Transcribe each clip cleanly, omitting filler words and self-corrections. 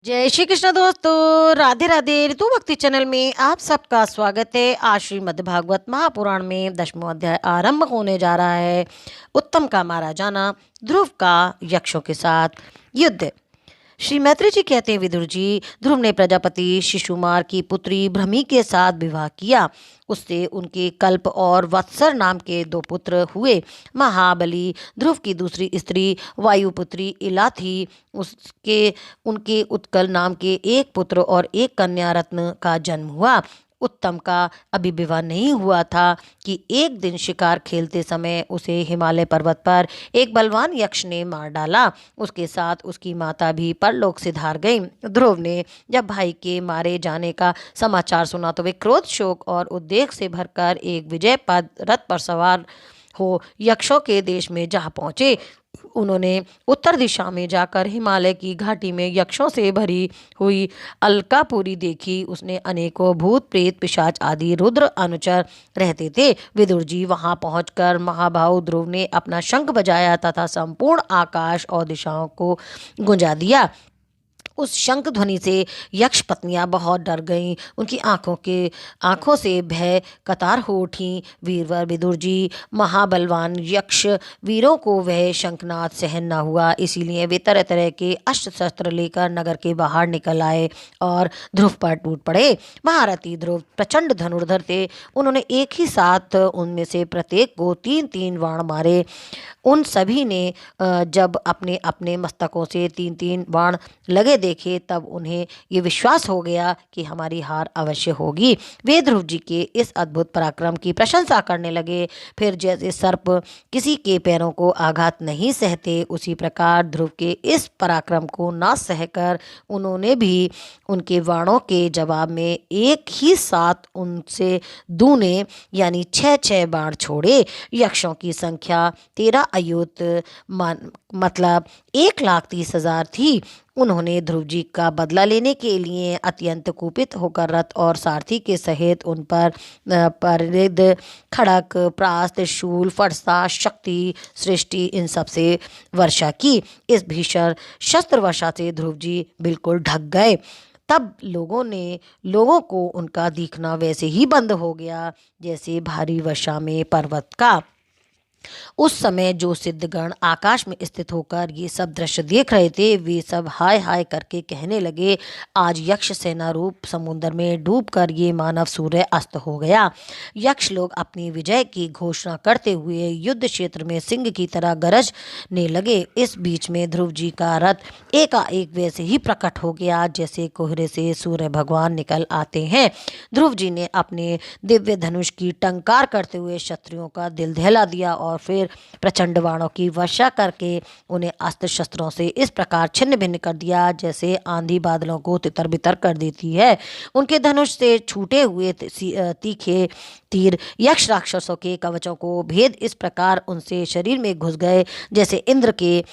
जय श्री कृष्ण दोस्तों, राधे राधे। ऋतु भक्ति चैनल में आप सबका स्वागत है। आज श्रीमद् भागवत महापुराण में 10वां अध्याय आरंभ होने जा रहा है। उत्तम का मारा जाना, ध्रुव का यक्षों के साथ युद्ध। श्री मैत्री जी कहते हैं, विदुर जी, ध्रुव ने प्रजापति शिशुमार की पुत्री भ्रमी के साथ विवाह किया। उससे उनके कल्प और वत्सर नाम के 2 पुत्र हुए। महाबली ध्रुव की दूसरी स्त्री वायुपुत्री इला थी। उसके उनके उत्कल नाम के एक पुत्र और एक कन्या रत्न का जन्म हुआ। उत्तम का अभी विवाह नहीं हुआ था कि एक दिन शिकार खेलते समय उसे हिमालय पर्वत पर एक बलवान यक्ष ने मार डाला। उसके साथ उसकी माता भी परलोक से धार गई। ध्रुव ने जब भाई के मारे जाने का समाचार सुना तो वे क्रोध, शोक और उद्वेग से भरकर एक विजय पद रथ पर सवार हो यक्षों के देश में जा पहुंचे। उन्होंने उत्तर दिशा में जाकर हिमालय की घाटी में यक्षों से भरी हुई अलकापुरी देखी। उसने अनेकों भूत, प्रेत, पिशाच आदि रुद्र अनुचर रहते थे। विदुर जी वहां पहुंचकर महाभाव ध्रुव ने अपना शंख बजाया तथा संपूर्ण आकाश और दिशाओं को गुंजा दिया। उस शंख ध्वनि से यक्ष पत्नियां बहुत डर गईं। उनकी आंखों से भय कतार हो उठी। वीरवर विदुर जी, महाबलवान यक्ष वीरों को वह शंखनाद सहन न हुआ, इसीलिए वे तरह तरह के अस्त्र शस्त्र लेकर नगर के बाहर निकल आए और ध्रुव पर टूट पड़े। महारथी ध्रुव प्रचंड धनुर्धर थे। उन्होंने एक ही साथ उनमें से प्रत्येक को 3-3 बाण मारे। उन सभी ने जब अपने अपने मस्तकों से 3-3 बाण लगे देखे तब उन्हें ये विश्वास हो गया कि हमारी हार अवश्य होगी। वे ध्रुव जी के इस अद्भुत पराक्रम की प्रशंसा करने लगे। फिर जैसे सर्प किसी के पैरों को आघात नहीं सहते, उसी प्रकार ध्रुव के इस पराक्रम को ना सहकर उन्होंने भी उनके बाणों के जवाब में एक ही साथ उनसे दूने यानी 6-6 बाण छोड़े। यक्षों की संख्या 13 अयुत मतलब 1,30,000 थी। उन्होंने ध्रुव जी का बदला लेने के लिए अत्यंत कुपित होकर रथ और सारथी के सहित उन पर परिध, खड़क, प्रास, त्रिशूल, फरसा, शक्ति, सृष्टि इन सब से वर्षा की। इस भीषण शस्त्र वर्षा से ध्रुव जी बिल्कुल ढक गए। तब लोगों को उनका दिखना वैसे ही बंद हो गया जैसे भारी वर्षा में पर्वत का। उस समय जो सिद्धगण आकाश में स्थित होकर ये सब दृश्य देख रहे थे, वे सब हाय हाय करके कहने लगे, आज यक्ष सेना रूप समुद्र में डूबकर ये मानव सूर्य अस्त हो गया। यक्ष लोग अपनी विजय की घोषणा करते हुए युद्ध क्षेत्र में सिंह की तरह गरजने लगे। इस बीच में ध्रुव जी का रथ एकाएक वैसे ही प्रकट हो गया जैसे कोहरे से सूर्य भगवान निकल आते हैं। ध्रुव जी ने अपने दिव्य धनुष की टंकार करते हुए शत्रुओं का दिल दहला दिया और फिर प्रचंड बाणों की वर्षा करके उन्हें अस्त्र शस्त्रों से इस प्रकार छिन्न भिन्न कर दिया जैसे आंधी बादलों को तितर बितर कर देती है। उनके धनुष से छूटे हुए तीखे तीर यक्ष राक्षसों के कवचों को भेद इस प्रकार उनसे शरीर में घुस गए जैसे इंद्र के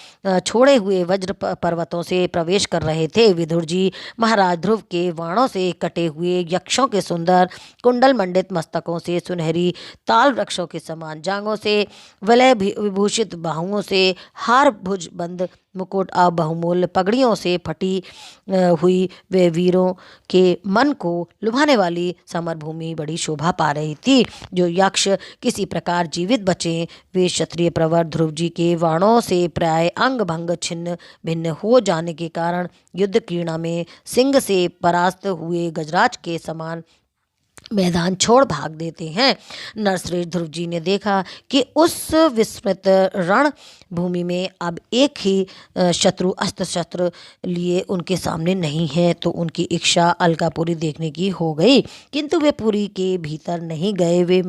छोड़े हुए वज्र पर्वतों से प्रवेश कर रहे थे। विदुर जी महाराज ध्रुव के बाणों से कटे हुए यक्षों के सुंदर कुंडल मंडित मस्तकों से, सुनहरी ताल वृक्षों के समान जांघों से, वलय विभूषित बाहुओं से, हार भुज बंद मुकुट और बहुमूल्य पगड़ियों से फटी हुई वे वीरों के मन को लुभाने वाली समर भूमि बड़ी शोभा पा रही थी। जो यक्ष किसी प्रकार जीवित बचे, वे क्षत्रिय प्रवर ध्रुव जी के बाणों से प्राय अंग भंग छिन्न भिन्न हो जाने के कारण युद्ध क्रीड़ा में सिंह से परास्त हुए गजराज के समान मैदान छोड़ भाग देते हैं। नरश्रेष्ठ ध्रुव जी ने देखा कि उस विस्मृत रण भूमि में अब एक ही शत्रु अस्त्र शस्त्र लिए उनके सामने नहीं है, तो उनकी इच्छा अलकापुरी देखने की हो गई। किंतु वे पुरी के भीतर नहीं गए। वे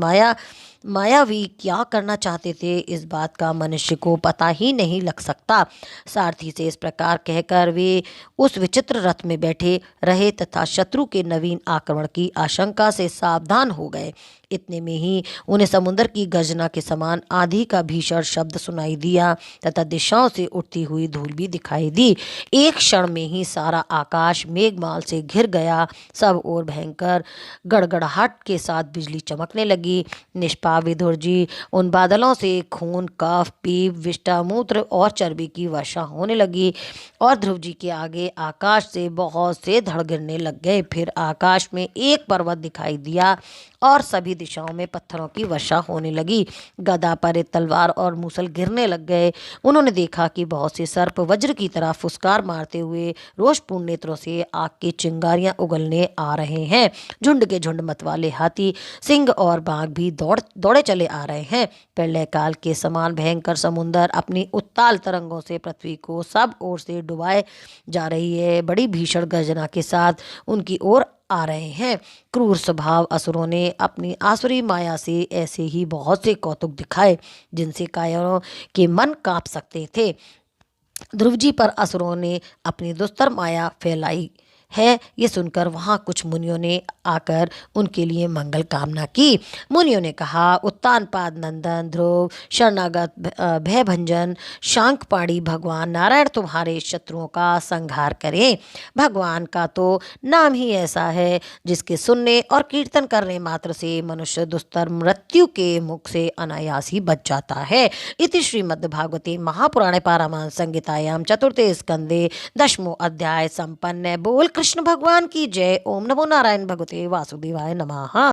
मायावी क्या करना चाहते थे, इस बात का मनुष्य को पता ही नहीं लग सकता। सारथी से इस प्रकार कहकर वे उस विचित्र रथ में बैठे रहे तथा शत्रु के नवीन आक्रमण की आशंका से सावधान हो गए। इतने में ही उन्हें समुद्र की गर्जना के समान आंधी का भीषण शब्द सुनाई दिया तथा दिशाओं से उठती हुई धूल भी दिखाई दी। एक क्षण में ही सारा आकाश मेघमाल से घिर गया। सब ओर भयंकर गड़गड़ाहट के साथ बिजली चमकने लगी। निष्पाप विदुर जी, उन बादलों से खून, कफ, पीप, विष्ठा, मूत्र और चर्बी की वर्षा होने लगी और ध्रुव जी के आगे आकाश से बहुत से धड़ गिरने लग गए। फिर आकाश में एक पर्वत दिखाई दिया और सभी दिशाओं में पत्थरों की वर्षा होने लगी। गदा पर तलवार और मूसल गिरने लग गए। उन्होंने देखा कि बहुत से सर्प वज्र की तरह फुसकार मारते हुए रोषपूर्ण नेत्रों से आग की चिंगारियां उगलने आ रहे हैं। झुंड के झुंड मतवाले हाथी, सिंह और बाघ भी दौड़े चले आ रहे हैं। प्रलय काल के समान भयंकर समुद्र अपनी उत्ताल तरंगों से पृथ्वी को सब ओर से डुबाए जा रही है। बड़ी भीषण गर्जना के साथ उनकी ओर आ रहे हैं। क्रूर स्वभाव असुरों ने अपनी आसुरी माया से ऐसे ही बहुत से कौतुक दिखाए जिनसे कायरों के मन कांप सकते थे। ध्रुव जी पर असुरों ने अपनी दुस्तर माया फैलाई है, ये सुनकर वहाँ कुछ मुनियों ने आकर उनके लिए मंगल कामना की। मुनियों ने कहा, उत्तानपाद नंदन ध्रुव, शरणागत भयभंजन शांकपाणी भगवान नारायण तुम्हारे शत्रुओं का संहार करें। भगवान का तो नाम ही ऐसा है जिसके सुनने और कीर्तन करने मात्र से मनुष्य दुस्तर मृत्यु के मुख से अनायास ही बच जाता है। इति श्रीमद्भागवते महापुराणे पारमहंस संहितायां चतुर्थे स्कंदे दशमो अध्याय संपन्न। बोल कृष्ण भगवान की जय। ओम नमो नारायण भगवते वासुदेवाय नमः।